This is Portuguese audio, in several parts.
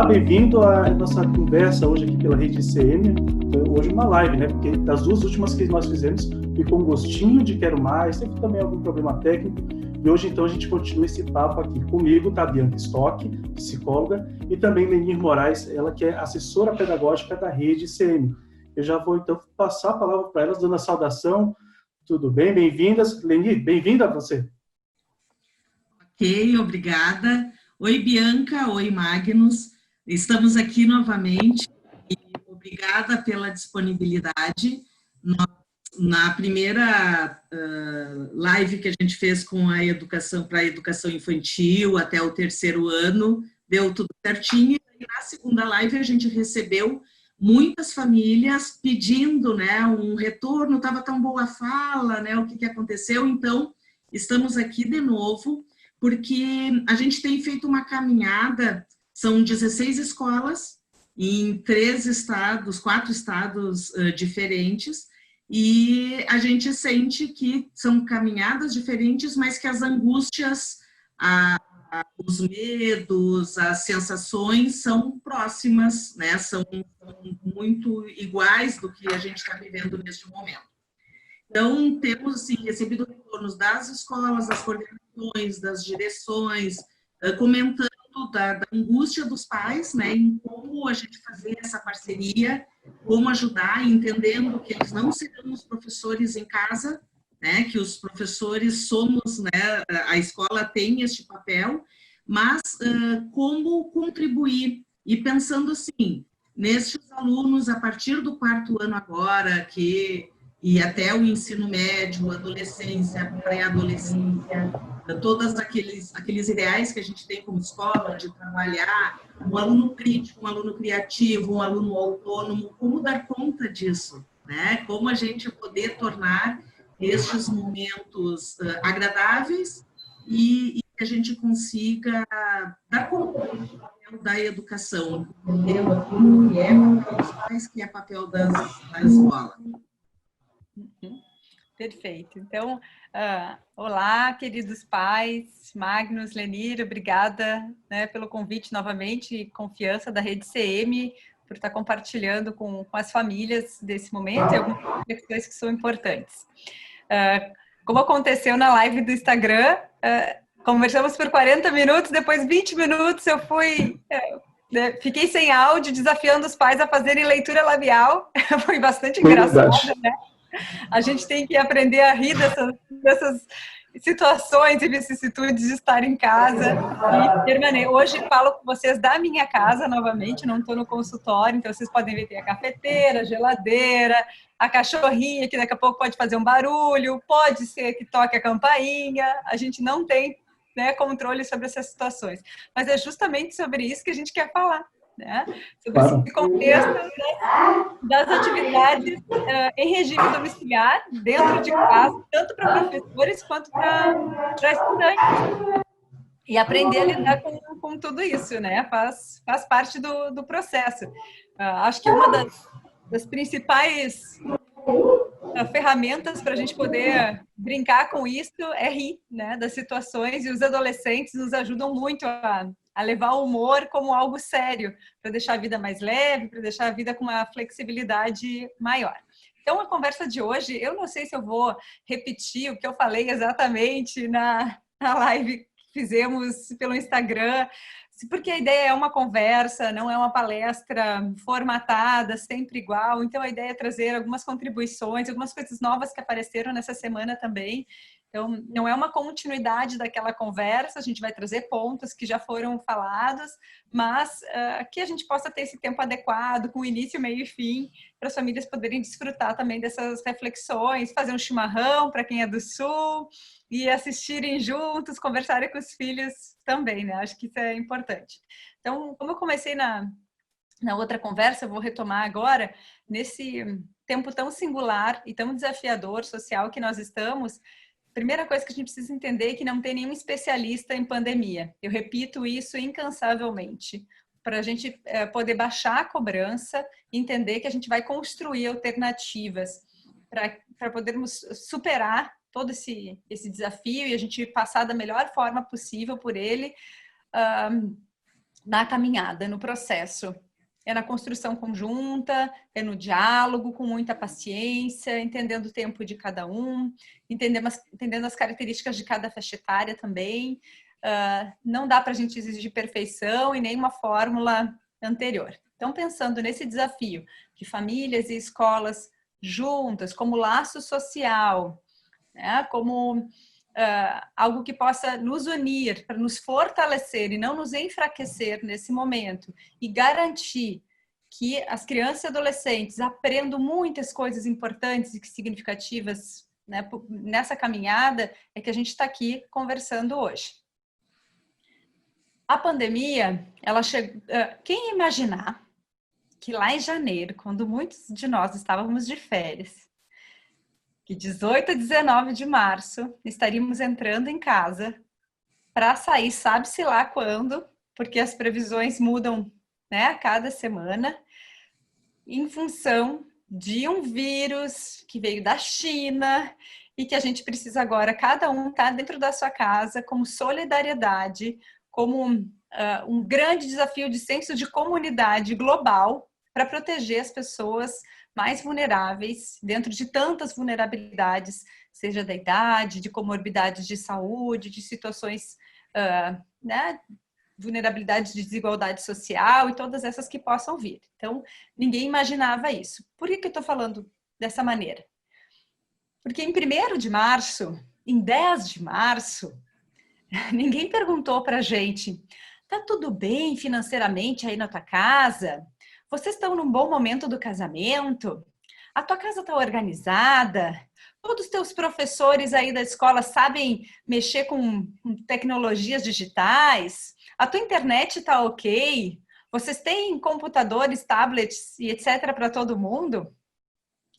bem-vindo à nossa conversa hoje aqui pela Rede ICM. Hoje uma live, né? Porque das duas últimas que nós fizemos, ficou um gostinho de quero mais, teve também algum problema técnico. E hoje, então, a gente continua esse papo aqui. Comigo tá a Bianca Stock, psicóloga, e também Lenir Moraes, ela que é assessora pedagógica da Rede ICM. Eu já vou, então, passar a palavra para elas, dando a saudação. Tudo bem? Bem-vindas. Lenir, bem-vinda a você. Ok, obrigada. Oi, Bianca. Oi, Magnus. Estamos aqui novamente e obrigada pela disponibilidade. Na primeira live que a gente fez com a educação para a educação infantil até o 3º ano, deu tudo certinho. E na segunda live a gente recebeu muitas famílias pedindo, né, um retorno, estava tão boa a fala, né, o que aconteceu. Então, estamos aqui de novo, porque a gente tem feito uma caminhada, são 16 escolas em 4 estados diferentes, e a gente sente que são caminhadas diferentes, mas que as angústias, os medos, as sensações são próximas, né? São muito iguais do que a gente está vivendo neste momento. Então, temos assim, recebido retornos das escolas, das coordenações, das direções, comentando da angústia dos pais, né, em como a gente fazer essa parceria, como ajudar, entendendo que eles não serão os professores em casa, né, que os professores somos, né, a escola tem este papel, mas como contribuir, e pensando assim, nestes alunos, a partir do 4º ano agora, e até o ensino médio, adolescência, pré-adolescência, todos aqueles ideais que a gente tem como escola, de trabalhar um aluno crítico, um aluno criativo, um aluno autônomo, como dar conta disso, né? Como a gente poder tornar estes momentos agradáveis e que a gente consiga dar conta da educação, entendendo aquilo que é papel dos pais, que é papel da escola. Perfeito. Então, olá, queridos pais, Magnus, Lenir, obrigada, né, pelo convite novamente e confiança da Rede CM por estar compartilhando com as famílias desse momento e algumas questões que são importantes. Como aconteceu na live do Instagram, conversamos por 40 minutos, depois 20 minutos eu fiquei sem áudio, desafiando os pais a fazerem leitura labial. Foi bastante engraçado, né? A gente tem que aprender a rir dessas situações e vicissitudes de estar em casa. E hoje falo com vocês da minha casa novamente, não estou no consultório, então vocês podem ver, tem a cafeteira, a geladeira, a cachorrinha, que daqui a pouco pode fazer um barulho, pode ser que toque a campainha, a gente não tem, né, controle sobre essas situações. Mas é justamente sobre isso que a gente quer falar, né? Sobre esse contexto das atividades em regime domiciliar, dentro de casa, tanto para professores quanto para estudantes. E aprender a lidar com tudo isso, né? Faz parte do processo. Acho que uma das principais ferramentas para a gente poder brincar com isso é rir, né, das situações, e os adolescentes nos ajudam muito a levar o humor como algo sério, para deixar a vida mais leve, para deixar a vida com uma flexibilidade maior. Então, a conversa de hoje, eu não sei se eu vou repetir o que eu falei exatamente na live que fizemos pelo Instagram, porque a ideia é uma conversa, não é uma palestra formatada, sempre igual. Então, a ideia é trazer algumas contribuições, algumas coisas novas que apareceram nessa semana também. Então, não é uma continuidade daquela conversa, a gente vai trazer pontos que já foram falados, mas que a gente possa ter esse tempo adequado, com início, meio e fim, para as famílias poderem desfrutar também dessas reflexões, fazer um chimarrão para quem é do Sul, e assistirem juntos, conversarem com os filhos também, né? Acho que isso é importante. Então, como eu comecei na outra conversa, eu vou retomar agora, nesse tempo tão singular e tão desafiador social que nós estamos. Primeira coisa que a gente precisa entender é que não tem nenhum especialista em pandemia. Eu repito isso incansavelmente, para a gente poder baixar a cobrança, entender que a gente vai construir alternativas para podermos superar todo esse desafio e a gente passar da melhor forma possível por ele. na caminhada, no processo. É na construção conjunta, é no diálogo, com muita paciência, entendendo o tempo de cada um, entendendo as características de cada faixa etária também. Não dá para a gente exigir perfeição e nenhuma fórmula anterior. Então, pensando nesse desafio de famílias e escolas juntas, como laço social, né, como algo que possa nos unir, para nos fortalecer e não nos enfraquecer nesse momento, e garantir que as crianças e adolescentes aprendam muitas coisas importantes e significativas, né, nessa caminhada, é que a gente está aqui conversando hoje. A pandemia, ela chegou. Quem imaginar que lá em janeiro, quando muitos de nós estávamos de férias, que 18 a 19 de março estaríamos entrando em casa para sair, sabe-se lá quando, porque as previsões mudam, né, a cada semana, em função de um vírus que veio da China e que a gente precisa agora, cada um estar dentro da sua casa, como solidariedade, como um grande desafio de senso de comunidade global para proteger as pessoas mais vulneráveis, dentro de tantas vulnerabilidades, seja da idade, de comorbidades de saúde, de situações, né, vulnerabilidades de desigualdade social e todas essas que possam vir. Então, ninguém imaginava isso. Por que eu estou falando dessa maneira? Porque em 1º de março, em 10 de março, ninguém perguntou para a gente, tá tudo bem financeiramente aí na tua casa? Vocês estão num bom momento do casamento? A tua casa está organizada? Todos os teus professores aí da escola sabem mexer com tecnologias digitais? A tua internet está ok? Vocês têm computadores, tablets e etc. para todo mundo?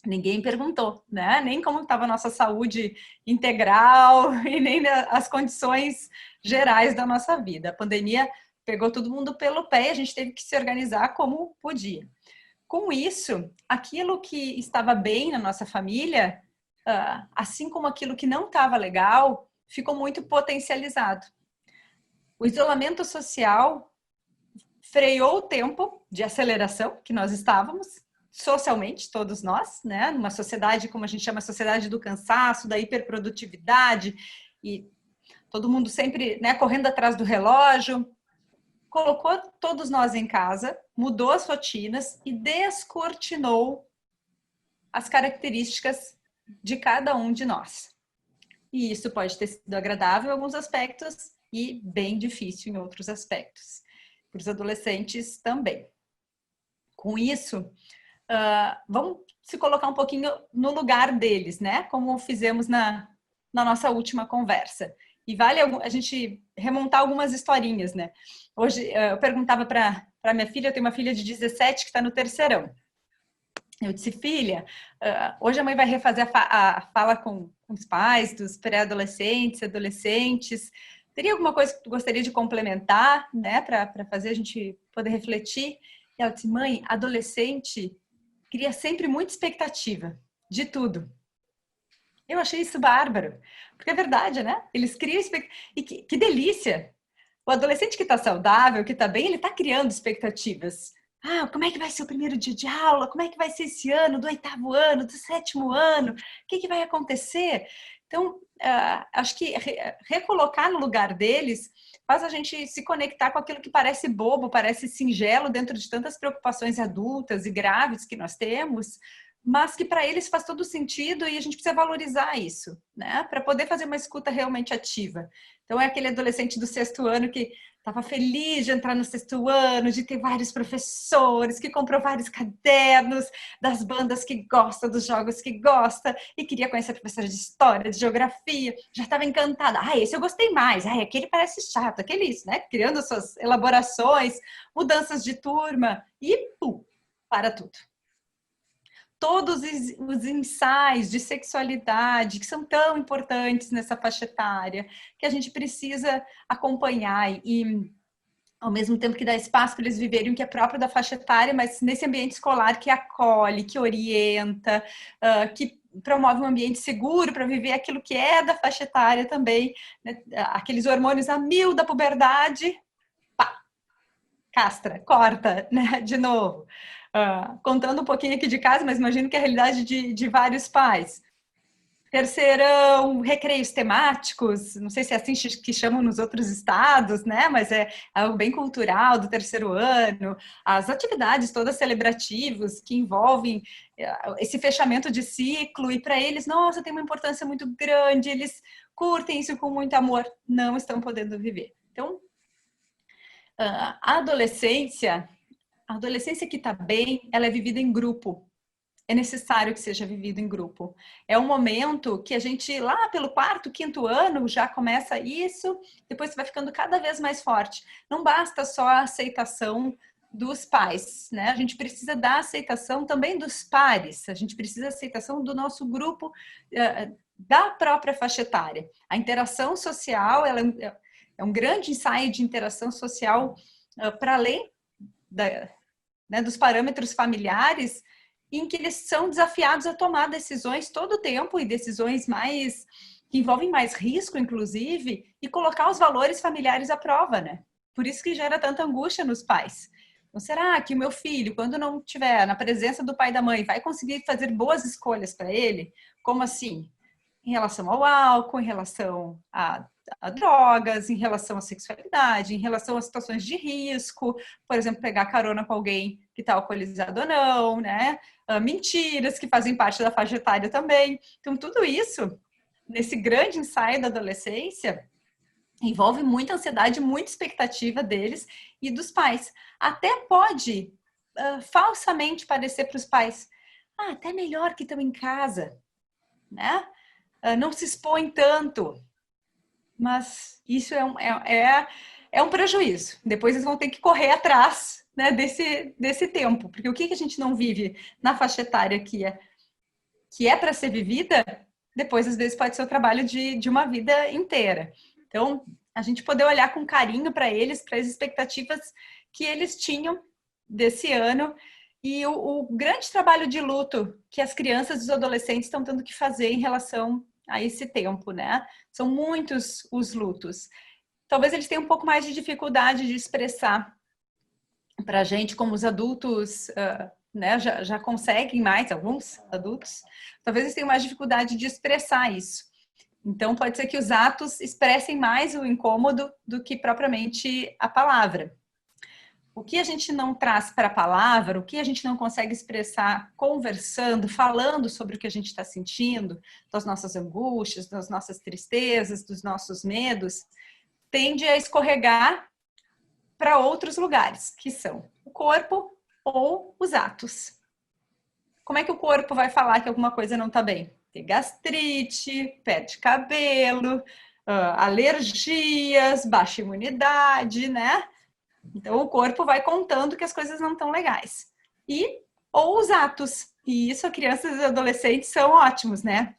Ninguém perguntou, né? Nem como estava a nossa saúde integral e nem as condições gerais da nossa vida. A pandemia pegou todo mundo pelo pé e a gente teve que se organizar como podia. Com isso, aquilo que estava bem na nossa família, assim como aquilo que não estava legal, ficou muito potencializado. O isolamento social freou o tempo de aceleração que nós estávamos, socialmente, todos nós, né? Numa sociedade, como a gente chama, sociedade do cansaço, da hiperprodutividade, e todo mundo sempre, né, correndo atrás do relógio, colocou todos nós em casa, mudou as rotinas e descortinou as características de cada um de nós. E isso pode ter sido agradável em alguns aspectos e bem difícil em outros aspectos. Para os adolescentes também. Com isso, vamos se colocar um pouquinho no lugar deles, né? Como fizemos na nossa última conversa. E vale a gente remontar algumas historinhas, né? Hoje, eu perguntava para minha filha, eu tenho uma filha de 17 que está no terceirão. Eu disse, filha, hoje a mãe vai refazer a fala com os pais dos pré-adolescentes, adolescentes. Teria alguma coisa que tu gostaria de complementar, né? Para fazer a gente poder refletir? E ela disse, mãe, adolescente cria sempre muita expectativa de tudo. Eu achei isso bárbaro, porque é verdade, né? Eles criam expectativa. E que delícia! O adolescente que está saudável, que está bem, ele está criando expectativas. Como é que vai ser o primeiro dia de aula? Como é que vai ser esse ano, do 8º ano, do 7º ano? O que vai acontecer? Então, acho que recolocar no lugar deles faz a gente se conectar com aquilo que parece bobo, parece singelo dentro de tantas preocupações adultas e graves que nós temos, mas que para eles faz todo sentido e a gente precisa valorizar isso, né? Para poder fazer uma escuta realmente ativa. Então, é aquele adolescente do 6º ano que estava feliz de entrar no 6º ano, de ter vários professores, que comprou vários cadernos, das bandas que gosta, dos jogos que gosta, e queria conhecer a professora de história, de geografia, já estava encantada. Esse eu gostei mais, aquele parece chato, aquele isso, né? Criando suas elaborações, mudanças de turma, e pum, para tudo. Todos os ensaios de sexualidade que são tão importantes nessa faixa etária, que a gente precisa acompanhar e ao mesmo tempo que dá espaço para eles viverem o que é próprio da faixa etária, mas nesse ambiente escolar que acolhe, que orienta, que promove um ambiente seguro para viver aquilo que é da faixa etária também, né? Aqueles hormônios a 1000 da puberdade, pá, castra, corta, né? De novo. Contando um pouquinho aqui de casa, mas imagino que é a realidade de vários pais. Terceirão, recreios temáticos, não sei se é assim que chamam nos outros estados, né? Mas é algo bem cultural do terceiro ano, as atividades todas celebrativas que envolvem esse fechamento de ciclo, e para eles, nossa, tem uma importância muito grande, eles curtem isso com muito amor, não estão podendo viver. Então, a adolescência que está bem, ela é vivida em grupo. É necessário que seja vivido em grupo. É um momento que a gente, lá pelo 4º, 5º ano, já começa isso, depois vai ficando cada vez mais forte. Não basta só a aceitação dos pais, né? A gente precisa da aceitação também dos pares, a gente precisa da aceitação do nosso grupo, da própria faixa etária. A interação social, ela é um grande ensaio de interação social para além dos parâmetros familiares, em que eles são desafiados a tomar decisões todo o tempo, e decisões que envolvem mais risco, inclusive, e colocar os valores familiares à prova, né? Por isso que gera tanta angústia nos pais. Então, será que o meu filho, quando não estiver na presença do pai e da mãe, vai conseguir fazer boas escolhas para ele? Como assim? Em relação ao álcool, em relação a drogas, em relação à sexualidade, em relação a situações de risco, por exemplo, pegar carona com alguém que está alcoolizado ou não, né? Mentiras que fazem parte da faixa etária também. Então, tudo isso, nesse grande ensaio da adolescência, envolve muita ansiedade, muita expectativa deles e dos pais. Até pode falsamente parecer para os pais, até melhor que estão em casa, né? Não se expõem tanto. Mas isso é um prejuízo. Depois eles vão ter que correr atrás, né, desse tempo. Porque o que a gente não vive na faixa etária que é para ser vivida, depois às vezes pode ser o trabalho de uma vida inteira. Então, a gente poder olhar com carinho para eles, para as expectativas que eles tinham desse ano, e o grande trabalho de luto que as crianças e os adolescentes estão tendo que fazer em relação a esse tempo, né? São muitos os lutos. Talvez eles tenham um pouco mais de dificuldade de expressar para a gente, como os adultos, né, já conseguem mais, alguns adultos, talvez eles tenham mais dificuldade de expressar isso. Então, pode ser que os atos expressem mais o incômodo do que propriamente a palavra. O que a gente não traz para a palavra, o que a gente não consegue expressar conversando, falando sobre o que a gente está sentindo, das nossas angústias, das nossas tristezas, dos nossos medos, tende a escorregar para outros lugares, que são o corpo ou os atos. Como é que o corpo vai falar que alguma coisa não está bem? Tem gastrite, perde cabelo, alergias, baixa imunidade, né? Então, o corpo vai contando que as coisas não estão legais. Ou os atos. E isso, crianças e adolescentes são ótimos, né?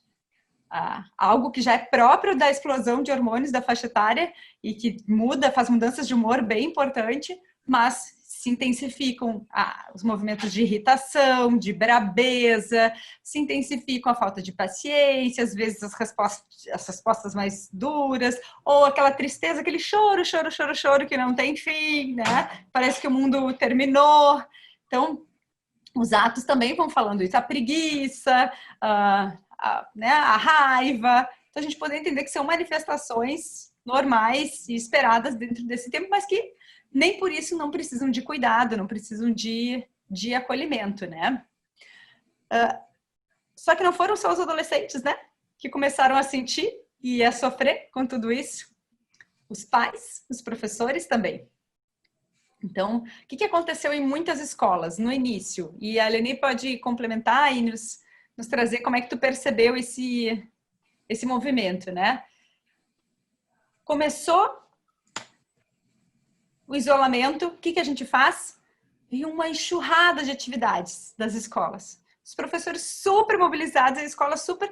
Algo que já é próprio da explosão de hormônios da faixa etária e que faz mudanças de humor bem importante, mas se intensificam os movimentos de irritação, de brabeza, se intensificam a falta de paciência, às vezes as respostas mais duras, ou aquela tristeza, aquele choro que não tem fim, né? Parece que o mundo terminou. Então, os atos também vão falando isso, a preguiça, né, a raiva. Então, a gente pode entender que são manifestações normais e esperadas dentro desse tempo, mas que nem por isso não precisam de cuidado, não precisam de acolhimento, né? Só que não foram só os adolescentes, né, que começaram a sentir e a sofrer com tudo isso. Os pais, os professores também. Então, o que aconteceu em muitas escolas no início? E a Leni pode complementar e nos trazer como é que tu percebeu esse movimento, né? Começou o isolamento, o que a gente faz? E uma enxurrada de atividades das escolas. Os professores super mobilizados, a escola super,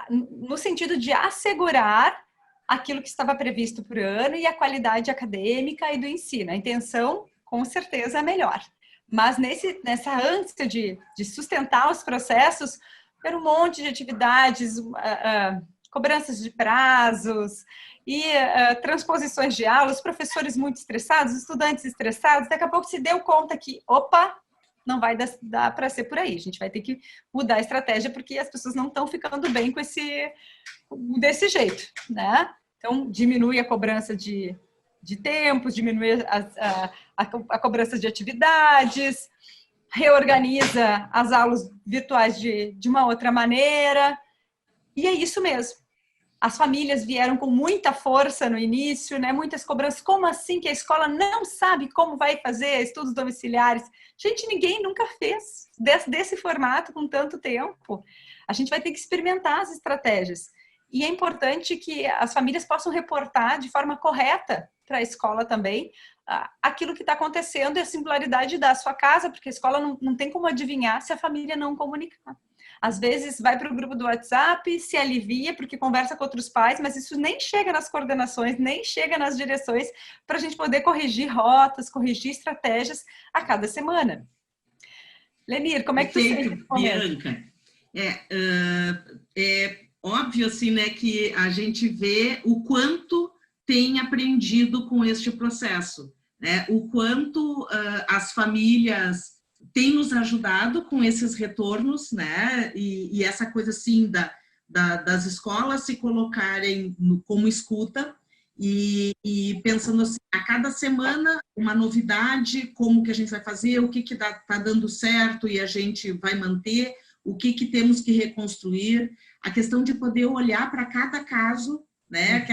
no sentido de assegurar aquilo que estava previsto por ano e a qualidade acadêmica e do ensino. A intenção, com certeza, é melhor. Mas nessa ânsia de sustentar os processos, era um monte de atividades, cobranças de prazos e transposições de aulas, professores muito estressados, estudantes estressados, daqui a pouco se deu conta que, opa, não vai dar para ser por aí. A gente vai ter que mudar a estratégia porque as pessoas não estão ficando bem com desse jeito, né? Então, diminui a cobrança de tempos, diminui a cobrança de atividades, reorganiza as aulas virtuais de uma outra maneira. E é isso mesmo. As famílias vieram com muita força no início, né? Muitas cobranças. Como assim que a escola não sabe como vai fazer estudos domiciliares? Gente, ninguém nunca fez desse formato com tanto tempo. A gente vai ter que experimentar as estratégias. E é importante que as famílias possam reportar de forma correta para a escola também aquilo que está acontecendo e a singularidade da sua casa, porque a escola não tem como adivinhar se a família não comunicar. Às vezes vai para o grupo do WhatsApp, se alivia porque conversa com outros pais, mas isso nem chega nas coordenações, nem chega nas direções para a gente poder corrigir rotas, corrigir estratégias a cada semana. Lenir, como é que tu sente? Bianca, é óbvio assim, né, que a gente vê o quanto tem aprendido com este processo, né? O quanto as famílias têm nos ajudado com esses retornos, né? E essa coisa assim das escolas se colocarem como escuta e pensando assim, a cada semana uma novidade, como que a gente vai fazer, o que está dando certo e a gente vai manter, o que temos que reconstruir, a questão de poder olhar para cada caso, né?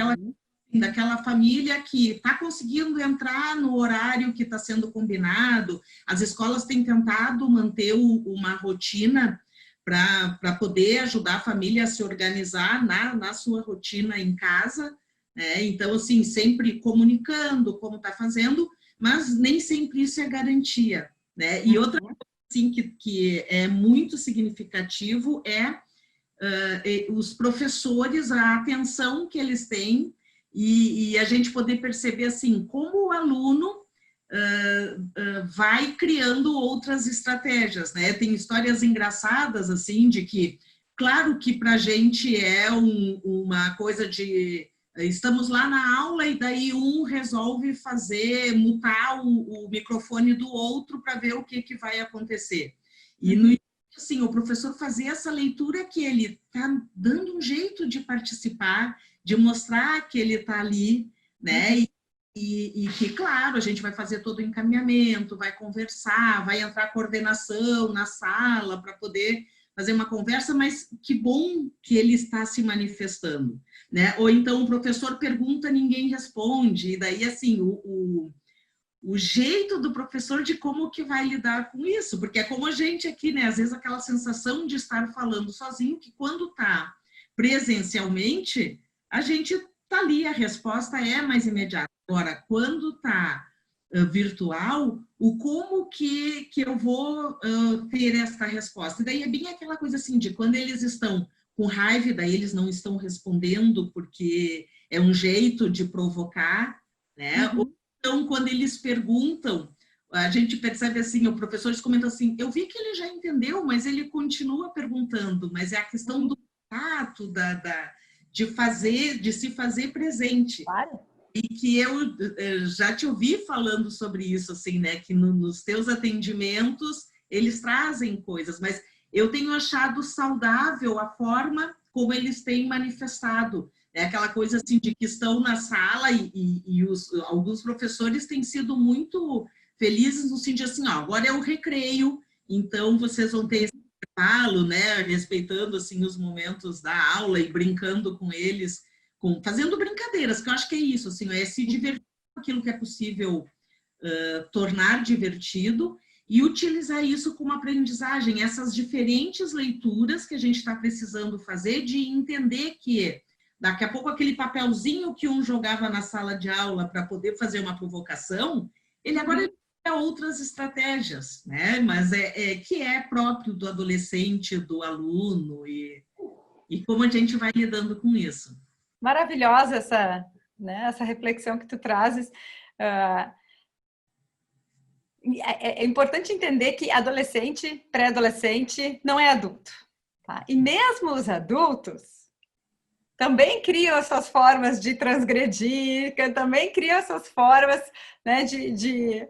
Daquela família que está conseguindo entrar no horário que está sendo combinado. As escolas têm tentado manter uma rotina para poder ajudar a família a se organizar na sua rotina em casa, né? Então, assim, sempre comunicando como está fazendo, mas nem sempre isso é garantia, né? E outra coisa assim, que é muito significativo os professores, a atenção que eles têm e a gente poder perceber assim, como o aluno vai criando outras estratégias, né? Tem histórias engraçadas, assim, de que, claro que para a gente é uma coisa de... Estamos lá na aula e daí um resolve mutar o microfone do outro para ver o que vai acontecer. E no assim, o professor fazer essa leitura que ele está dando um jeito de participar, de mostrar que ele está ali, né? E que, claro, a gente vai fazer todo o encaminhamento, vai conversar, vai entrar coordenação na sala para poder fazer uma conversa, mas que bom que ele está se manifestando, né? Ou então o professor pergunta, ninguém responde, e daí, assim, o jeito do professor de como que vai lidar com isso, porque é como a gente aqui, né? Às vezes aquela sensação de estar falando sozinho, que quando está presencialmente, a gente está ali, a resposta é mais imediata. Agora, quando está virtual, o como que eu vou ter essa resposta? E daí é bem aquela coisa assim, de quando eles estão com raiva, daí eles não estão respondendo, porque é um jeito de provocar, né? Então, quando eles perguntam, a gente percebe assim, o professor comenta assim, eu vi que ele já entendeu, mas ele continua perguntando, mas é a questão do tato, de se fazer presente. Claro. E que eu já te ouvi falando sobre isso, assim, né, que nos teus atendimentos, eles trazem coisas, mas eu tenho achado saudável a forma como eles têm manifestado. É aquela coisa assim de que estão na sala e alguns professores têm sido muito felizes no sentido assim, ó, agora é o recreio, então vocês vão ter esse intervalo, né, respeitando assim os momentos da aula e brincando com eles, fazendo brincadeiras, que eu acho que é isso, assim, é se divertir com aquilo que é possível tornar divertido e utilizar isso como aprendizagem, essas diferentes leituras que a gente está precisando fazer de entender que daqui a pouco aquele papelzinho que um jogava na sala de aula para poder fazer uma provocação, ele agora tem outras estratégias, né? Mas que é próprio do adolescente, do aluno e como a gente vai lidando com isso. Maravilhosa essa reflexão que tu trazes. É importante entender que adolescente, pré-adolescente não é adulto. Tá? E mesmo os adultos também criam as suas formas de transgredir, também criam as suas formas, né, de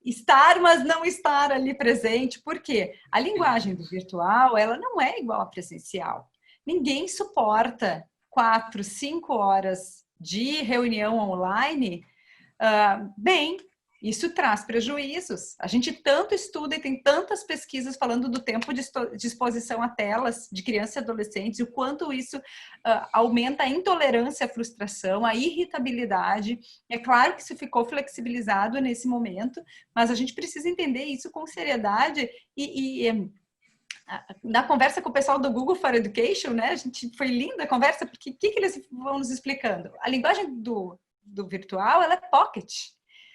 estar, mas não estar ali presente. Por quê? A linguagem do virtual, ela não é igual à presencial. Ninguém suporta 4, 5 horas de reunião online bem. Isso traz prejuízos. A gente tanto estuda e tem tantas pesquisas falando do tempo de exposição a telas de crianças e adolescentes, e o quanto isso aumenta a intolerância à frustração, a irritabilidade. É claro que isso ficou flexibilizado nesse momento, mas a gente precisa entender isso com seriedade na conversa com o pessoal do Google for Education, né? A gente foi linda a conversa, porque o que eles vão nos explicando? A linguagem do virtual, ela é pocket.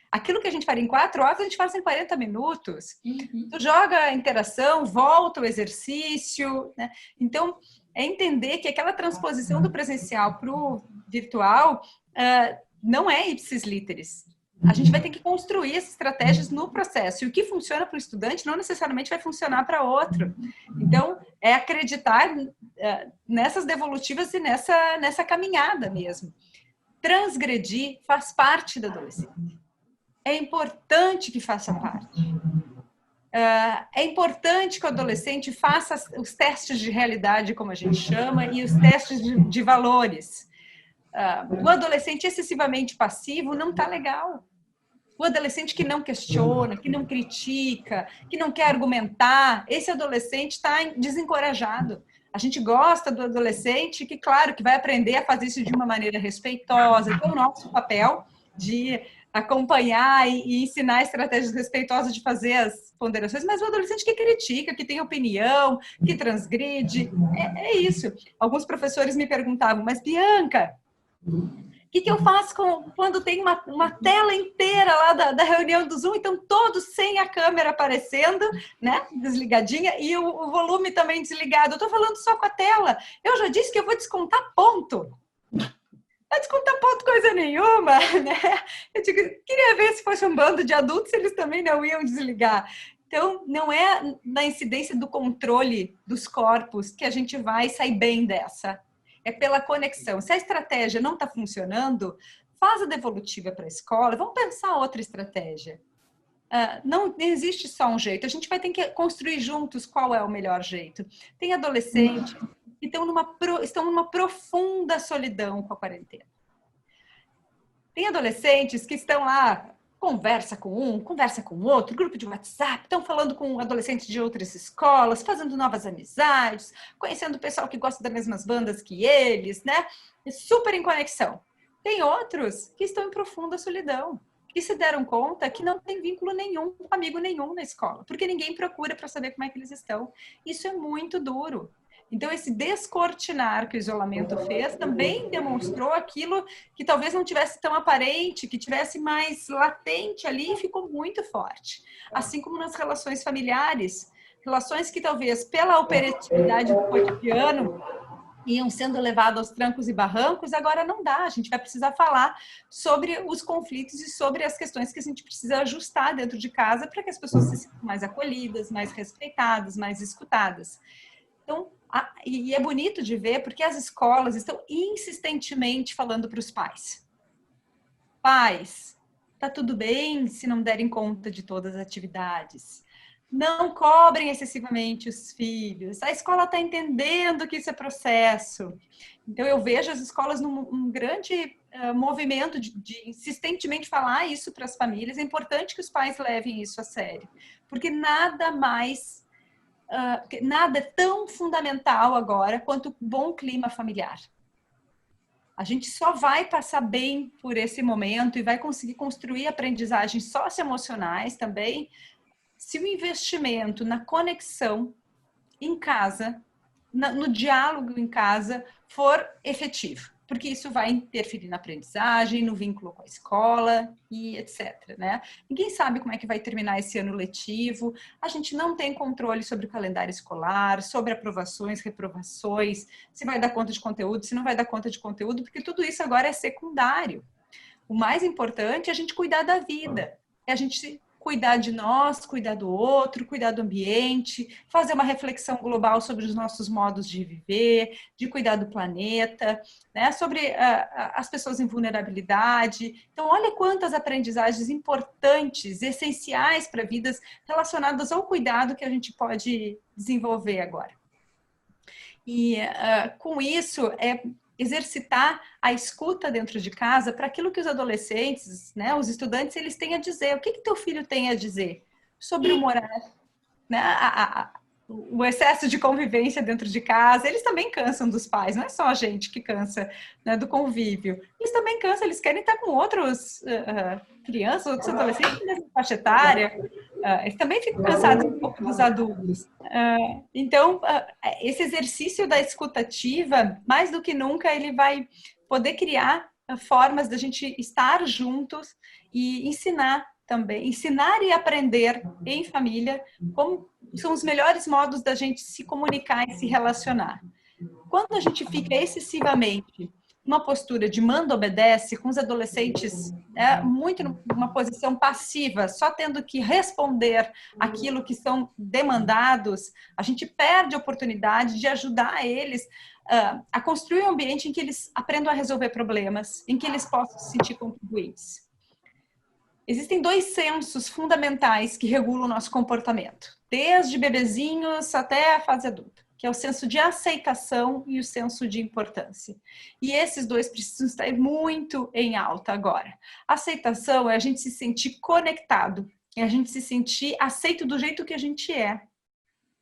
Aquilo que a gente faria em 4 horas, a gente faz em 40 minutos. Tu joga a interação, volta o exercício, né? Então, é entender que aquela transposição do presencial para o virtual não é ipsis literis. A gente vai ter que construir essas estratégias no processo. E o que funciona para o estudante não necessariamente vai funcionar para outro. Então, é acreditar nessas devolutivas e nessa caminhada mesmo. Transgredir faz parte da adolescência. É importante que faça parte. É importante que o adolescente faça os testes de realidade, como a gente chama, e os testes de valores. O adolescente excessivamente passivo não está legal. O adolescente que não questiona, que não critica, que não quer argumentar, esse adolescente está desencorajado. A gente gosta do adolescente que, claro, que vai aprender a fazer isso de uma maneira respeitosa, que é o nosso papel de acompanhar e ensinar estratégias respeitosas de fazer as ponderações, mas o adolescente que critica, que tem opinião, que transgride, é isso. Alguns professores me perguntavam, mas Bianca, o que eu faço quando tem uma tela inteira lá da reunião do Zoom, então todos sem a câmera aparecendo, né, desligadinha, e o volume também desligado. Eu estou falando só com a tela. Eu já disse que eu vou descontar ponto. Vai descontar ponto coisa nenhuma, né? Eu queria ver se fosse um bando de adultos, eles também não iam desligar. Então, não é na incidência do controle dos corpos que a gente vai sair bem dessa. É pela conexão. Se a estratégia não está funcionando, faz a devolutiva para a escola, vamos pensar outra estratégia. Não existe só um jeito, a gente vai ter que construir juntos qual é o melhor jeito. Tem adolescentes que estão numa profunda solidão com a quarentena. Tem adolescentes que estão lá, conversa com um, conversa com o outro, grupo de WhatsApp, estão falando com adolescentes de outras escolas, fazendo novas amizades, conhecendo o pessoal que gosta das mesmas bandas que eles, né? Super em conexão. Tem outros que estão em profunda solidão, que se deram conta que não tem vínculo nenhum, amigo nenhum na escola, porque ninguém procura para saber como é que eles estão. Isso é muito duro. Então, esse descortinar que o isolamento fez também demonstrou aquilo que talvez não tivesse tão aparente, que tivesse mais latente ali e ficou muito forte. Assim como nas relações familiares, relações que talvez pela operatividade do cotidiano iam sendo levadas aos trancos e barrancos, agora não dá. A gente vai precisar falar sobre os conflitos e sobre as questões que a gente precisa ajustar dentro de casa para que as pessoas se sintam mais acolhidas, mais respeitadas, mais escutadas. Então, e é bonito de ver porque as escolas estão insistentemente falando para os pais. Pais, tá tudo bem se não derem conta de todas as atividades. Não cobrem excessivamente os filhos. A escola está entendendo que isso é processo. Então, eu vejo as escolas num grande movimento de insistentemente falar isso para as famílias. É importante que os pais levem isso a sério. Porque nada é tão fundamental agora quanto o bom clima familiar. A gente só vai passar bem por esse momento e vai conseguir construir aprendizagens socioemocionais também se o investimento na conexão em casa, no diálogo em casa, for efetivo. Porque isso vai interferir na aprendizagem, no vínculo com a escola e etc. Né? Ninguém sabe como é que vai terminar esse ano letivo, a gente não tem controle sobre o calendário escolar, sobre aprovações, reprovações, se vai dar conta de conteúdo, se não vai dar conta de conteúdo, porque tudo isso agora é secundário. O mais importante é a gente cuidar da vida, é a gente cuidar de nós, cuidar do outro, cuidar do ambiente, fazer uma reflexão global sobre os nossos modos de viver, de cuidar do planeta, né? Sobre as pessoas em vulnerabilidade. Então, olha quantas aprendizagens importantes, essenciais para vidas relacionadas ao cuidado que a gente pode desenvolver agora. E com isso, exercitar a escuta dentro de casa para aquilo que os adolescentes, né, os estudantes, eles têm a dizer. O que teu filho tem a dizer sobre o morar, né, o excesso de convivência dentro de casa? Eles também cansam dos pais, não é só a gente que cansa, né, do convívio. Eles também cansam, eles querem estar com outros crianças, outros adolescentes nessa faixa etária. Eles também ficam cansados um pouco dos adultos. Então, esse exercício da escutativa, mais do que nunca, ele vai poder criar formas da gente estar juntos e ensinar também, ensinar e aprender em família como são os melhores modos da gente se comunicar e se relacionar. Quando a gente fica excessivamente numa postura de manda-obedece, com os adolescentes muito numa posição passiva, só tendo que responder aquilo que são demandados, a gente perde a oportunidade de ajudar eles a construir um ambiente em que eles aprendam a resolver problemas, em que eles possam se sentir contribuintes. Existem 2 sensos fundamentais que regulam o nosso comportamento, desde bebezinhos até a fase adulta, que é o senso de aceitação e o senso de importância. E esses 2 precisam estar muito em alta agora. Aceitação é a gente se sentir conectado, é a gente se sentir aceito do jeito que a gente é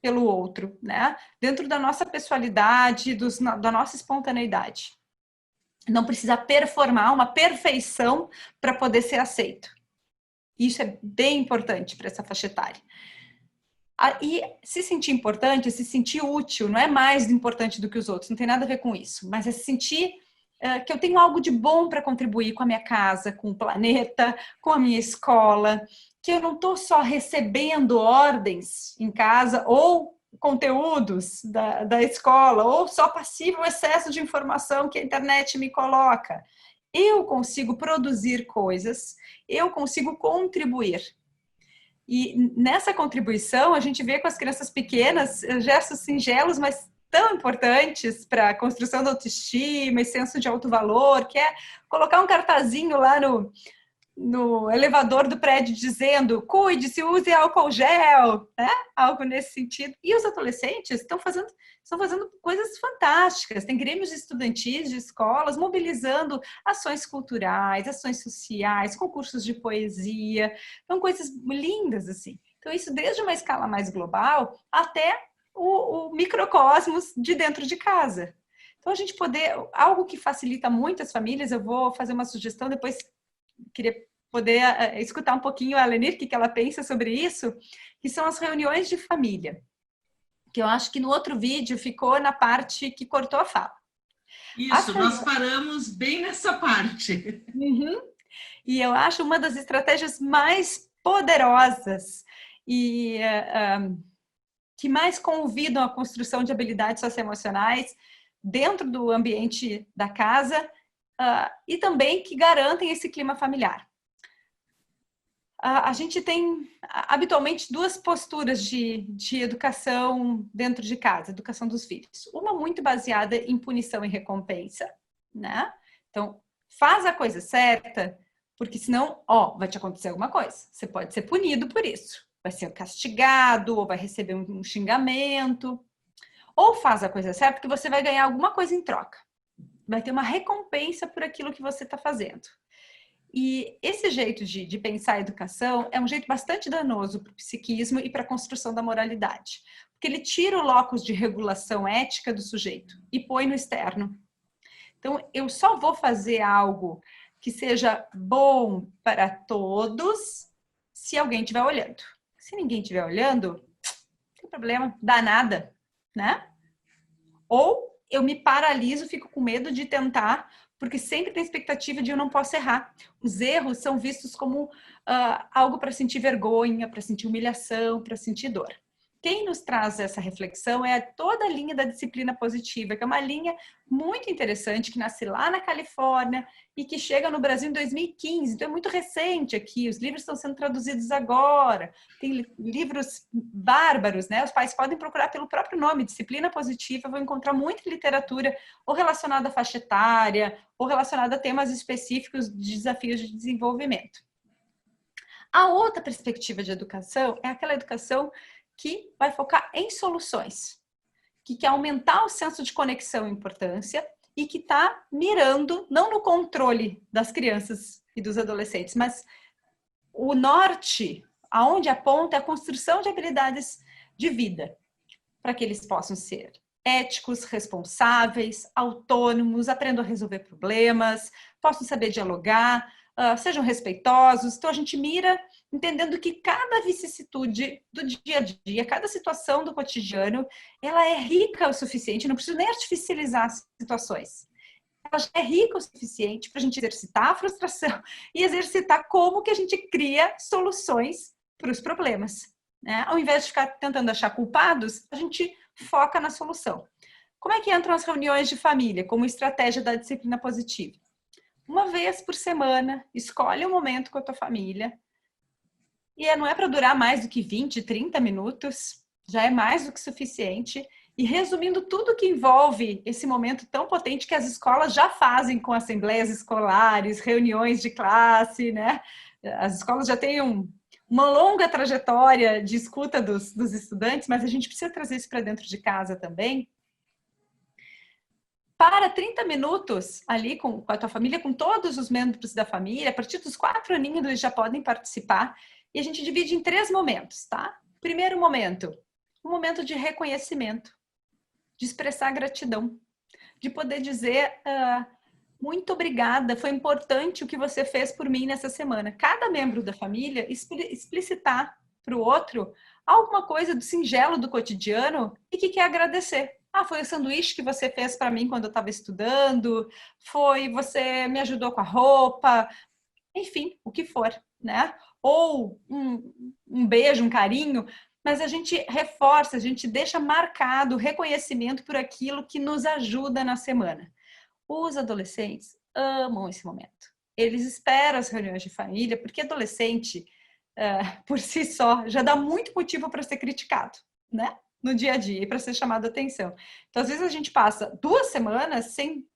pelo outro, né? Dentro da nossa pessoalidade, da nossa espontaneidade. Não precisa performar uma perfeição para poder ser aceito. Isso é bem importante para essa faixa etária. E se sentir importante, se sentir útil, não é mais importante do que os outros, não tem nada a ver com isso, mas é se sentir que eu tenho algo de bom para contribuir com a minha casa, com o planeta, com a minha escola, que eu não estou só recebendo ordens em casa ou conteúdos da escola, ou só passivo o excesso de informação que a internet me coloca. Eu consigo produzir coisas, eu consigo contribuir. E nessa contribuição, a gente vê com as crianças pequenas gestos singelos, mas tão importantes para a construção da autoestima e senso de alto valor, que é colocar um cartazinho lá no elevador do prédio dizendo cuide-se, use álcool gel, né? Algo nesse sentido. E os adolescentes estão fazendo coisas fantásticas. Tem grêmios estudantis de escolas mobilizando ações culturais, ações sociais, concursos de poesia. São coisas lindas, assim. Então, isso desde uma escala mais global até o microcosmos de dentro de casa. Então, a gente poder... Algo que facilita muito as famílias, eu vou fazer uma sugestão, depois queria poder escutar um pouquinho a Lenir, o que ela pensa sobre isso, que são as reuniões de família. Que eu acho que no outro vídeo ficou na parte que cortou a fala. Isso, nós paramos bem nessa parte. Uhum. E eu acho uma das estratégias mais poderosas e que mais convidam à construção de habilidades socioemocionais dentro do ambiente da casa e também que garantem esse clima familiar. A gente tem habitualmente 2 posturas de educação dentro de casa, educação dos filhos. Uma muito baseada em punição e recompensa, né? Então, faz a coisa certa, porque senão, vai te acontecer alguma coisa. Você pode ser punido por isso. Vai ser castigado, ou vai receber um xingamento. Ou faz a coisa certa, que você vai ganhar alguma coisa em troca. Vai ter uma recompensa por aquilo que você está fazendo. E esse jeito de pensar a educação é um jeito bastante danoso para o psiquismo e para a construção da moralidade. Porque ele tira o locus de regulação ética do sujeito e põe no externo. Então, eu só vou fazer algo que seja bom para todos se alguém estiver olhando. Se ninguém estiver olhando, não tem problema, dá nada, né? Ou eu me paraliso, fico com medo de tentar, porque sempre tem expectativa de eu não posso errar. Os erros são vistos como algo para sentir vergonha, para sentir humilhação, para sentir dor. quem nos traz essa reflexão é toda a linha da disciplina positiva, que é uma linha muito interessante, que nasce lá na Califórnia e que chega no Brasil em 2015. Então, é muito recente aqui. Os livros estão sendo traduzidos agora. Tem livros bárbaros, né? Os pais podem procurar pelo próprio nome, disciplina positiva, vão encontrar muita literatura ou relacionada à faixa etária, ou relacionada a temas específicos de desafios de desenvolvimento. A outra perspectiva de educação é aquela educação que vai focar em soluções, que quer aumentar o senso de conexão e importância e que está mirando, não no controle das crianças e dos adolescentes, mas o norte, aonde aponta é a construção de habilidades de vida, para que eles possam ser éticos, responsáveis, autônomos, aprendam a resolver problemas, possam saber dialogar, sejam respeitosos. Então, a gente mira entendendo que cada vicissitude do dia a dia, cada situação do cotidiano, ela é rica o suficiente, não preciso nem artificializar as situações. Ela já é rica o suficiente para a gente exercitar a frustração e exercitar como que a gente cria soluções para os problemas, né? Ao invés de ficar tentando achar culpados, a gente foca na solução. Como é que entram as reuniões de família como estratégia da disciplina positiva? Uma vez por semana, escolhe um momento com a tua família. E não é para durar mais do que 20, 30 minutos. Já é mais do que suficiente. E resumindo tudo que envolve esse momento tão potente que as escolas já fazem com assembleias escolares, reuniões de classe, né? As escolas já têm uma longa trajetória de escuta dos estudantes, mas a gente precisa trazer isso para dentro de casa também. Para 30 minutos ali com a tua família, com todos os membros da família, a partir dos 4 aninhos eles já podem participar, e a gente divide em 3 momentos, tá? Primeiro momento, um momento de reconhecimento, de expressar gratidão, de poder dizer muito obrigada, foi importante o que você fez por mim nessa semana. Cada membro da família explicitar para o outro alguma coisa do singelo do cotidiano e que quer agradecer. Foi o sanduíche que você fez para mim quando eu estava estudando, foi você me ajudou com a roupa, enfim, o que for, né? Ou um beijo, um carinho, mas a gente reforça, a gente deixa marcado o reconhecimento por aquilo que nos ajuda na semana. Os adolescentes amam esse momento. Eles esperam as reuniões de família, porque adolescente, por si só, já dá muito motivo para ser criticado, né? No dia a dia e para ser chamado a atenção. Então, às vezes a gente passa 2 semanas sem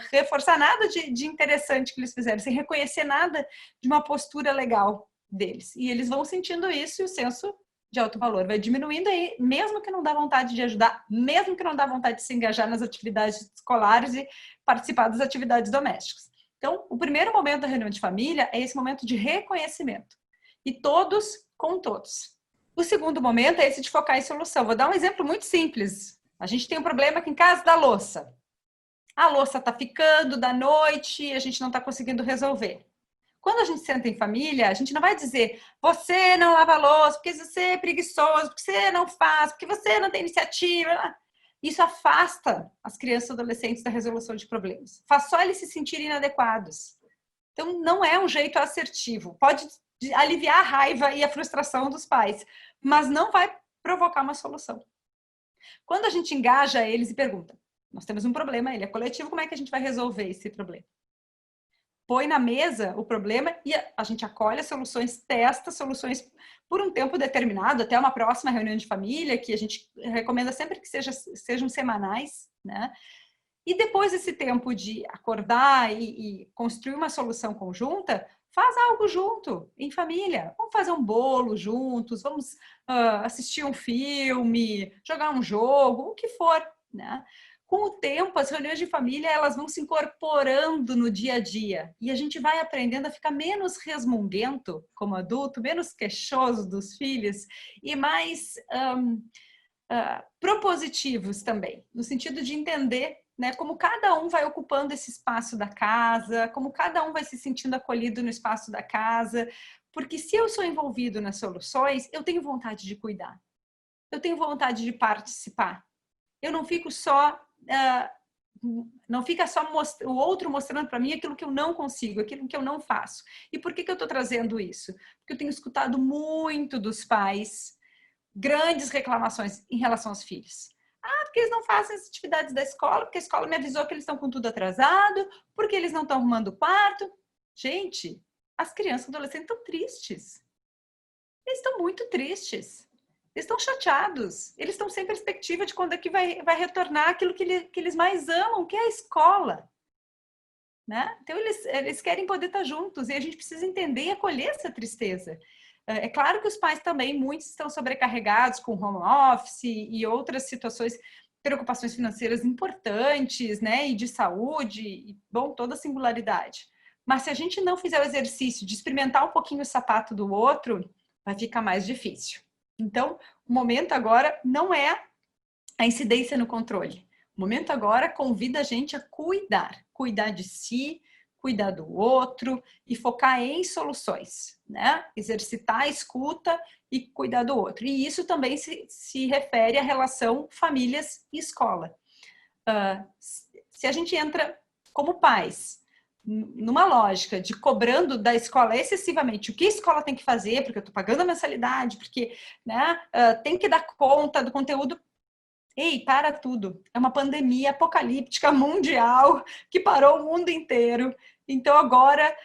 reforçar nada de interessante que eles fizeram, sem reconhecer nada de uma postura legal deles. E eles vão sentindo isso e o senso de alto valor vai diminuindo aí, mesmo que não dá vontade de ajudar, mesmo que não dá vontade de se engajar nas atividades escolares e participar das atividades domésticas. Então, o primeiro momento da reunião de família é esse momento de reconhecimento. E todos com todos. O segundo momento é esse de focar em solução. Vou dar um exemplo muito simples. A gente tem um problema aqui em casa da louça. A louça está ficando da noite e a gente não está conseguindo resolver. Quando a gente senta em família, a gente não vai dizer você não lava a louça, porque você é preguiçoso, porque você não faz, porque você não tem iniciativa. Isso afasta as crianças e adolescentes da resolução de problemas. Faz só eles se sentirem inadequados. Então, não é um jeito assertivo. Pode aliviar a raiva e a frustração dos pais, mas não vai provocar uma solução. Quando a gente engaja eles e pergunta, nós temos um problema, ele é coletivo, como é que a gente vai resolver esse problema? Põe na mesa o problema e a gente acolhe as soluções, testa soluções por um tempo determinado, até uma próxima reunião de família, que a gente recomenda sempre que sejam semanais, né? E depois desse tempo de acordar e construir uma solução conjunta, faz algo junto, em família. Vamos fazer um bolo juntos, vamos assistir um filme, jogar um jogo, o que for, né? Com o tempo, as reuniões de família, elas vão se incorporando no dia a dia. E a gente vai aprendendo a ficar menos resmunguento como adulto, menos queixoso dos filhos e mais propositivos também, no sentido de entender, né, como cada um vai ocupando esse espaço da casa, como cada um vai se sentindo acolhido no espaço da casa, porque se eu sou envolvido nas soluções, eu tenho vontade de cuidar, eu tenho vontade de participar, eu não fico só, não fica só o outro mostrando para mim aquilo que eu não consigo, aquilo que eu não faço. E por que eu estou trazendo isso? Porque eu tenho escutado muito dos pais grandes reclamações em relação aos filhos. Ah, porque eles não fazem as atividades da escola, porque a escola me avisou que eles estão com tudo atrasado, porque eles não estão arrumando o quarto. Gente, as crianças e adolescentes estão tristes. Eles estão muito tristes. Eles estão chateados. Eles estão sem perspectiva de quando é que vai retornar aquilo que eles mais amam, que é a escola. Né? Então, eles querem poder estar juntos e a gente precisa entender e acolher essa tristeza. É claro que os pais também, muitos estão sobrecarregados com home office e outras situações, preocupações financeiras importantes, né? E de saúde, e, bom, toda a singularidade. Mas se a gente não fizer o exercício de experimentar um pouquinho o sapato do outro, vai ficar mais difícil. Então, o momento agora não é a incidência no controle. O momento agora convida a gente a cuidar de si, cuidar do outro e focar em soluções, né? Exercitar a escuta e cuidar do outro. E isso também se refere à relação famílias e escola. Se a gente entra como pais numa lógica de cobrando da escola excessivamente o que a escola tem que fazer, porque eu estou pagando a mensalidade, porque, né, tem que dar conta do conteúdo. Ei, para tudo. É uma pandemia apocalíptica mundial que parou o mundo inteiro. Então, agora,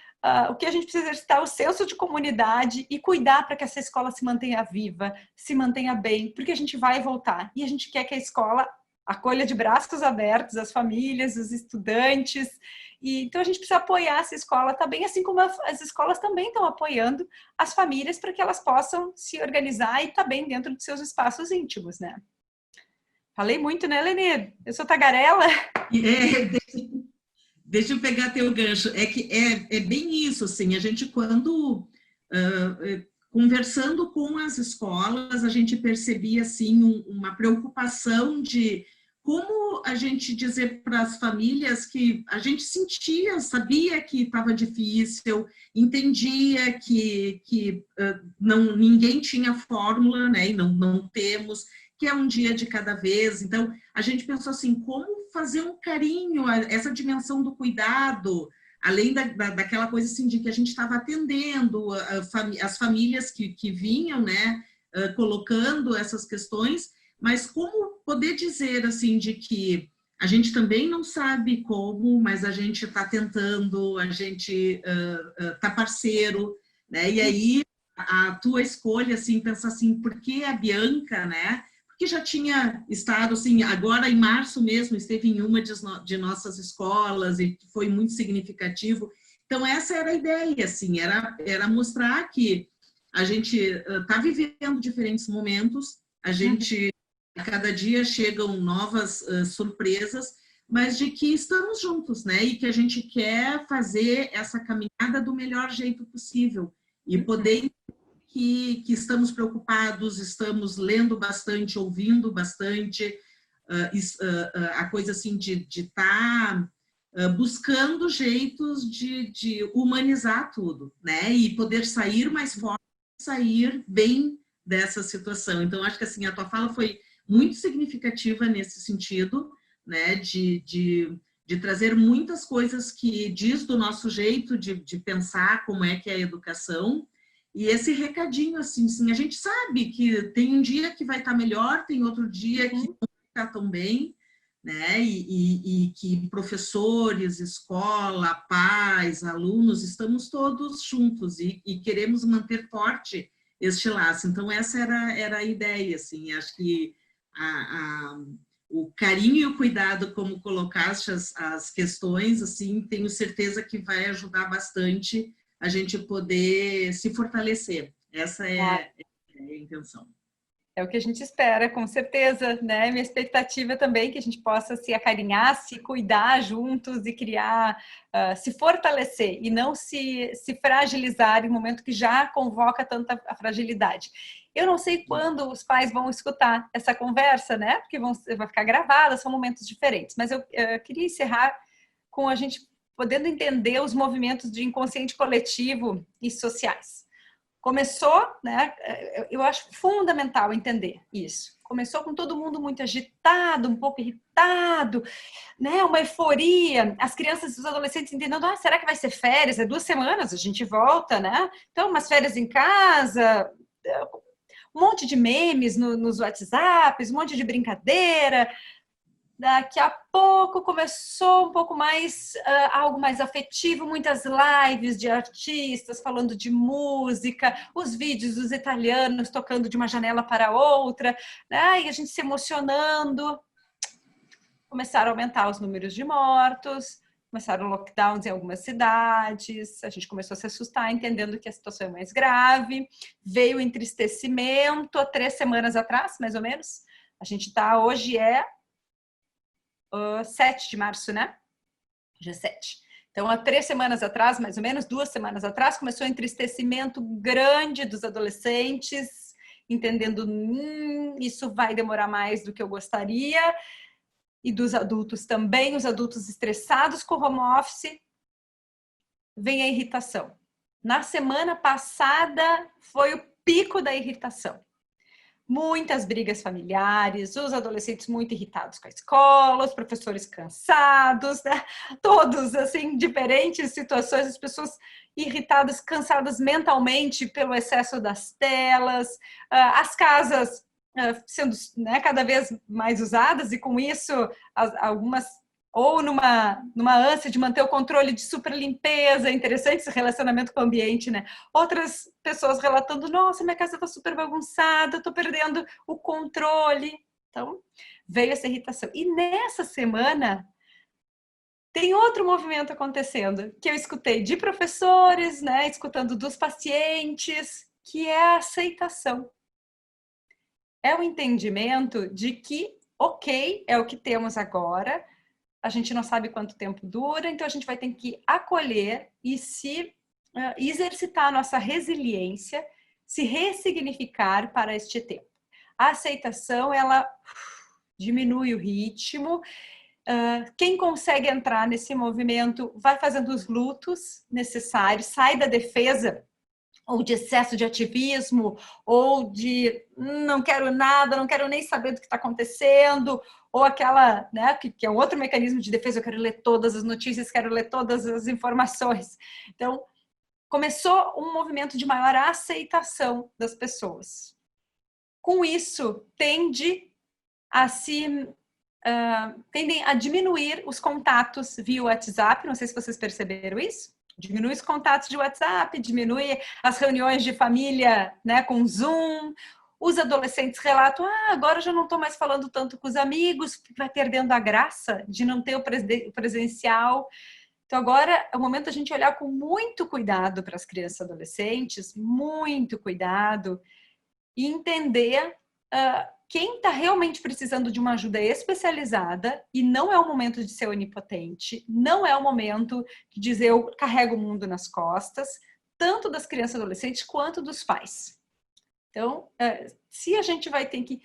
o que a gente precisa exercitar é o senso de comunidade e cuidar para que essa escola se mantenha viva, se mantenha bem, porque a gente vai voltar. E a gente quer que a escola acolha de braços abertos as famílias, os estudantes. E, então, a gente precisa apoiar essa escola também, assim como as escolas também estão apoiando as famílias para que elas possam se organizar e estar bem dentro dos seus espaços íntimos, né? Falei muito, né, Lenir? Eu sou tagarela. Deixa eu pegar teu gancho. É que é bem isso, assim, a gente quando, conversando com as escolas, a gente percebia, assim, uma preocupação de como a gente dizer para as famílias que a gente sentia, sabia que estava difícil, entendia que ninguém tinha fórmula, né, e não temos, que é um dia de cada vez. Então, a gente pensou assim, como fazer um carinho, essa dimensão do cuidado, além daquela coisa assim de que a gente estava atendendo as famílias que vinham, né, colocando essas questões, mas como poder dizer assim de que a gente também não sabe como, mas a gente está tentando, a gente está parceiro, né? E aí a tua escolha, assim, pensar assim, por que a Bianca, né? Que já tinha estado, assim, agora em março mesmo, esteve em uma de nossas escolas e foi muito significativo. Então, essa era a ideia, assim, era mostrar que a gente está vivendo diferentes momentos, a gente, a cada dia chegam novas surpresas, mas de que estamos juntos, né? E que a gente quer fazer essa caminhada do melhor jeito possível e poder que estamos preocupados, estamos lendo bastante, ouvindo bastante, a coisa assim de estar buscando jeitos de humanizar tudo, né? E poder sair mais forte, sair bem dessa situação. Então, acho que assim, a tua fala foi muito significativa nesse sentido, né? De trazer muitas coisas que diz do nosso jeito de pensar como é que é a educação. E esse recadinho, assim, a gente sabe que tem um dia que vai estar melhor, tem outro dia que não vai estar tão bem, né? E que professores, escola, pais, alunos, estamos todos juntos e queremos manter forte este laço. Então, essa era a ideia, assim, acho que o carinho e o cuidado, como colocaste as questões, assim, tenho certeza que vai ajudar bastante a gente poder se fortalecer. Essa é a intenção. É o que a gente espera, com certeza, né? Minha expectativa também é que a gente possa se acarinhar, se cuidar juntos e criar, se fortalecer e não se fragilizar em um momento que já convoca tanta fragilidade. Eu não sei quando os pais vão escutar essa conversa, né? Porque vai ficar gravada, são momentos diferentes. Mas eu queria encerrar com a gente podendo entender os movimentos de inconsciente coletivo e sociais. Começou, né? Eu acho fundamental entender isso. Começou com todo mundo muito agitado, um pouco irritado, né? Uma euforia. As crianças e os adolescentes entendendo, será que vai ser férias? É 2 semanas, a gente volta, né? Então, umas férias em casa. um monte de memes nos WhatsApps, um monte de brincadeira. Daqui a pouco começou um pouco mais, algo mais afetivo, muitas lives de artistas falando de música, os vídeos dos italianos tocando de uma janela para outra, né? E a gente se emocionando. Começaram a aumentar os números de mortos, começaram lockdowns em algumas cidades, a gente começou a se assustar, entendendo que a situação é mais grave. Veio o entristecimento há 3 semanas atrás, mais ou menos. A gente está, hoje é 7 de março, né? Hoje é 7. Então, há 3 semanas atrás, mais ou menos, 2 semanas atrás, começou um entristecimento grande dos adolescentes, entendendo, isso vai demorar mais do que eu gostaria, e dos adultos também, os adultos estressados com o home office, vem a irritação. Na semana passada, foi o pico da irritação. Muitas brigas familiares, os adolescentes muito irritados com a escola, os professores cansados, né? Todos, assim, diferentes situações, as pessoas irritadas, cansadas mentalmente pelo excesso das telas, as casas sendo, né, cada vez mais usadas e com isso algumas ou numa ânsia de manter o controle de super limpeza, interessante esse relacionamento com o ambiente, né? Outras pessoas relatando, nossa, minha casa está super bagunçada, estou perdendo o controle. Então, veio essa irritação. E nessa semana, tem outro movimento acontecendo, que eu escutei de professores, né, escutando dos pacientes, que é a aceitação. É o entendimento de que, ok, é o que temos agora, a gente não sabe quanto tempo dura, então a gente vai ter que acolher e se exercitar a nossa resiliência, se ressignificar para este tempo. A aceitação, ela diminui o ritmo. Quem consegue entrar nesse movimento vai fazendo os lutos necessários, sai da defesa ou de excesso de ativismo, ou de não quero nada, não quero nem saber do que está acontecendo, ou aquela, né, que é um outro mecanismo de defesa, eu quero ler todas as notícias, quero ler todas as informações. Então, começou um movimento de maior aceitação das pessoas. Com isso, tendem a diminuir os contatos via WhatsApp, não sei se vocês perceberam isso. Diminui os contatos de WhatsApp, diminui as reuniões de família, né, com Zoom. Os adolescentes relatam, agora já não estou mais falando tanto com os amigos, vai perdendo a graça de não ter o presencial. Então agora é o momento da gente olhar com muito cuidado para as crianças e adolescentes, muito cuidado, e entender quem está realmente precisando de uma ajuda especializada, e não é o momento de ser onipotente, não é o momento de dizer eu carrego o mundo nas costas, tanto das crianças e adolescentes quanto dos pais. Então, se a gente vai ter que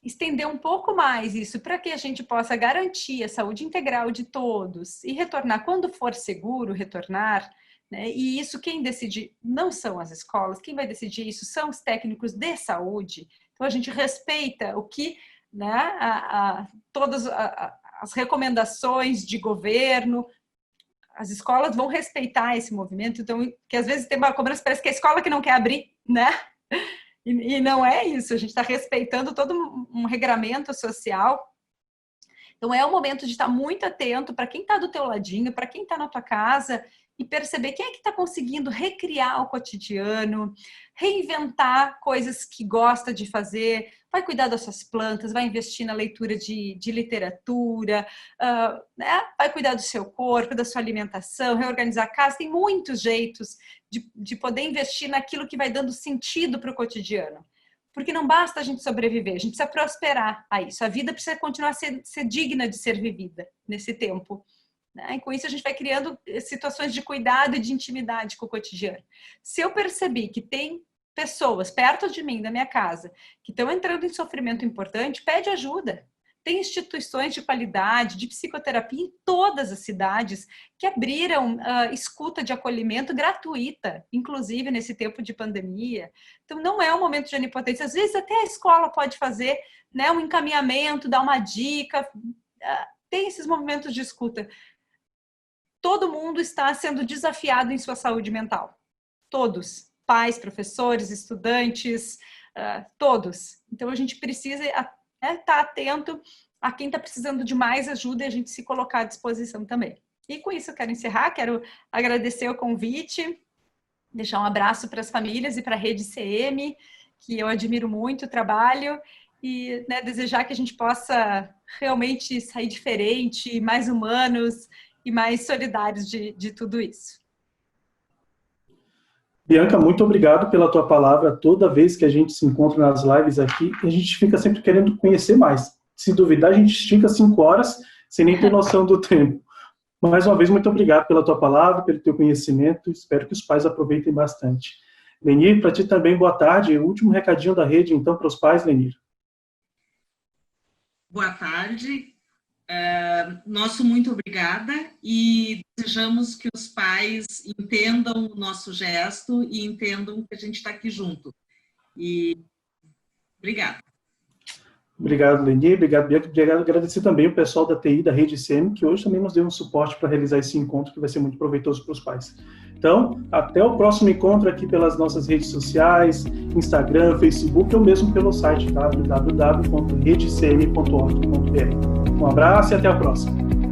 estender um pouco mais isso para que a gente possa garantir a saúde integral de todos e retornar quando for seguro retornar, né? E isso quem decide não são as escolas, quem vai decidir isso são os técnicos de saúde. Então, a gente respeita o que, né, todas as recomendações de governo, as escolas vão respeitar esse movimento, então, que às vezes tem uma cobrança, parece que é a escola que não quer abrir, né? E não é isso, a gente está respeitando todo um regramento social. Então, é o momento de estar muito atento para quem está do teu ladinho, para quem está na tua casa, e perceber quem é que está conseguindo recriar o cotidiano, reinventar coisas que gosta de fazer, vai cuidar das suas plantas, vai investir na leitura de literatura, né? Vai cuidar do seu corpo, da sua alimentação, reorganizar a casa. Tem muitos jeitos de poder investir naquilo que vai dando sentido para o cotidiano. Porque não basta a gente sobreviver, a gente precisa prosperar a isso. A vida precisa continuar a ser digna de ser vivida nesse tempo. E com isso a gente vai criando situações de cuidado e de intimidade com o cotidiano. Se eu percebi que tem pessoas perto de mim, da minha casa, que estão entrando em sofrimento importante, pede ajuda. Tem instituições de qualidade, de psicoterapia em todas as cidades que abriram escuta de acolhimento gratuita, inclusive nesse tempo de pandemia. Então não é um momento de onipotência. Às vezes até a escola pode fazer, né, um encaminhamento, dar uma dica. Tem esses movimentos de escuta. Todo mundo está sendo desafiado em sua saúde mental. Todos. Pais, professores, estudantes, todos. Então, a gente precisa estar atento a quem está precisando de mais ajuda e a gente se colocar à disposição também. E com isso eu quero encerrar, quero agradecer o convite, deixar um abraço para as famílias e para a Rede CM, que eu admiro muito o trabalho, e desejar que a gente possa realmente sair diferente, mais humanos e mais solidários de tudo isso. Bianca, muito obrigado pela tua palavra. Toda vez que a gente se encontra nas lives aqui, a gente fica sempre querendo conhecer mais. Se duvidar, a gente estica 5 horas sem nem ter noção do tempo. Mais uma vez, muito obrigado pela tua palavra, pelo teu conhecimento. Espero que os pais aproveitem bastante. Lenir, para ti também, boa tarde. O último recadinho da rede, então, para os pais, Lenir. Boa tarde. Nosso muito obrigada e desejamos que os pais entendam o nosso gesto e entendam que a gente está aqui junto. E obrigada. Obrigado, Lenir. Obrigado, Bianca. Obrigado, agradecer também o pessoal da TI, da Rede CM, que hoje também nos deu um suporte para realizar esse encontro, que vai ser muito proveitoso para os pais. Então, até o próximo encontro aqui pelas nossas redes sociais, Instagram, Facebook, ou mesmo pelo site www.redecm.org.br. Um abraço e até a próxima.